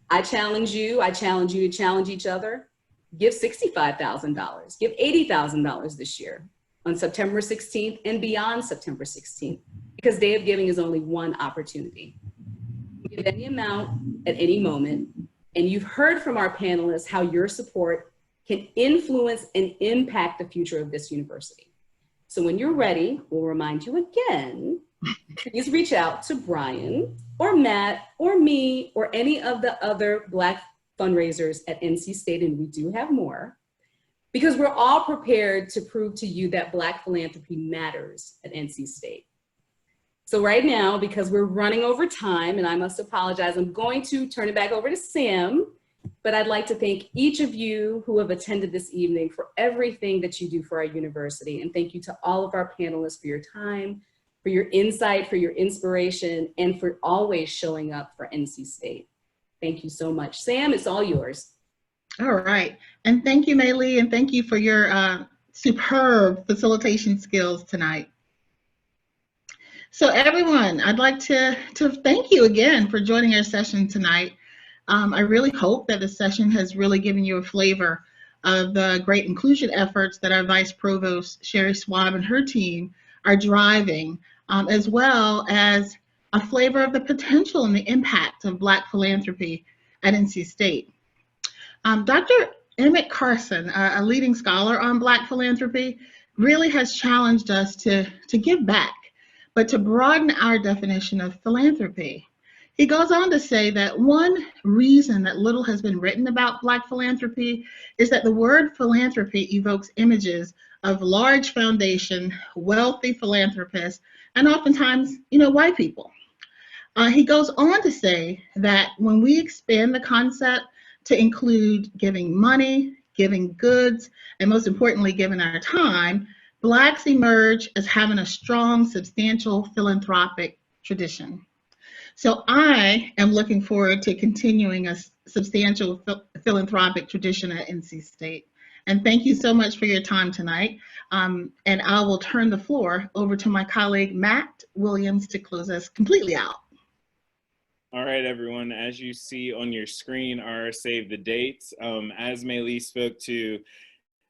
I challenge you to challenge each other. Give $65,000, give $80,000 this year on September 16th and beyond September 16th, because Day of Giving is only one opportunity. Give any amount at any moment, and you've heard from our panelists how your support can influence and impact the future of this university. So when you're ready, we'll remind you again, please reach out to Brian or Matt or me or any of the other Black fundraisers at NC State, and we do have more, because we're all prepared to prove to you that Black philanthropy matters at NC State. So right now, because we're running over time, and I must apologize, I'm going to turn it back over to Sam, but I'd like to thank each of you who have attended this evening for everything that you do for our university, and thank you to all of our panelists for your time, for your insight, for your inspiration, and for always showing up for NC State. Thank you so much. Sam, it's all yours. All right. And thank you, Mei Lee, and thank you for your superb facilitation skills tonight. So everyone, I'd like to thank you again for joining our session tonight. I really hope that the session has really given you a flavor of the great inclusion efforts that our Vice Provost, Sherry Swab, and her team are driving, as well as a flavor of the potential and the impact of Black philanthropy at NC State. Dr. Emmett Carson, a leading scholar on Black philanthropy, really has challenged us to give back, but to broaden our definition of philanthropy. He goes on to say that one reason that little has been written about Black philanthropy is that the word philanthropy evokes images of large foundation, wealthy philanthropists, and oftentimes, white people. He goes on to say that when we expand the concept to include giving money, giving goods, and most importantly, giving our time, Blacks emerge as having a strong, substantial philanthropic tradition. So I am looking forward to continuing a substantial philanthropic tradition at NC State. And thank you so much for your time tonight. And I will turn the floor over to my colleague, Matt Williams, to close us completely out. All right, everyone, as you see on your screen are save the dates. As Mei Lee spoke to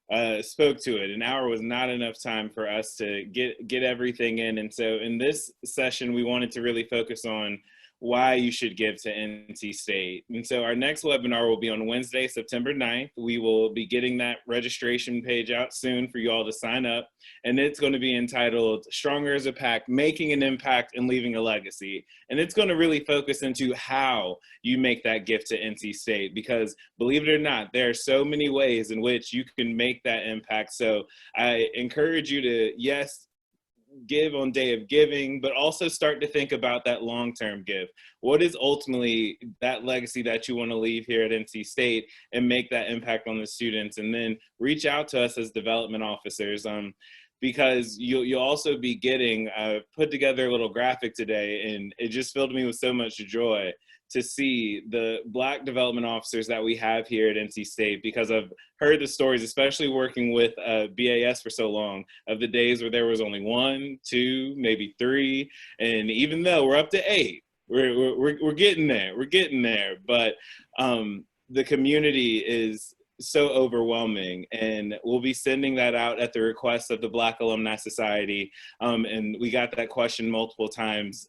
it, an hour was not enough time for us to get everything in. And so in this session, we wanted to really focus on why you should give to NC State. And so our next webinar will be on Wednesday, September 9th. We will be getting that registration page out soon for you all to sign up. And it's going to be entitled Stronger as a Pack, Making an Impact and Leaving a Legacy. And it's going to really focus into how you make that gift to NC State, because believe it or not, there are so many ways in which you can make that impact. So I encourage you to, yes, give on Day of Giving, but also start to think about that long-term give. What is ultimately that legacy that you want to leave here at NC State and make that impact on the students? And then reach out to us as development officers. because you'll also be getting put together a little graphic today, and it just filled me with so much joy to see the Black development officers that we have here at NC State, because I've heard the stories, especially working with BAS for so long, of the days where there was only 1, 2, maybe 3, and even though we're up to 8, we're getting there, but the community is so overwhelming, and we'll be sending that out at the request of the Black Alumni Society, and we got that question multiple times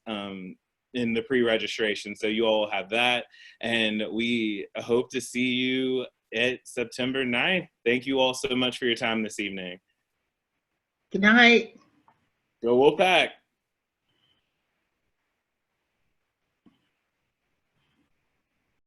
in the pre-registration, so you all have that, and we hope to see you at September 9th. Thank you all so much for your time this evening. Good night. Go Wolfpack.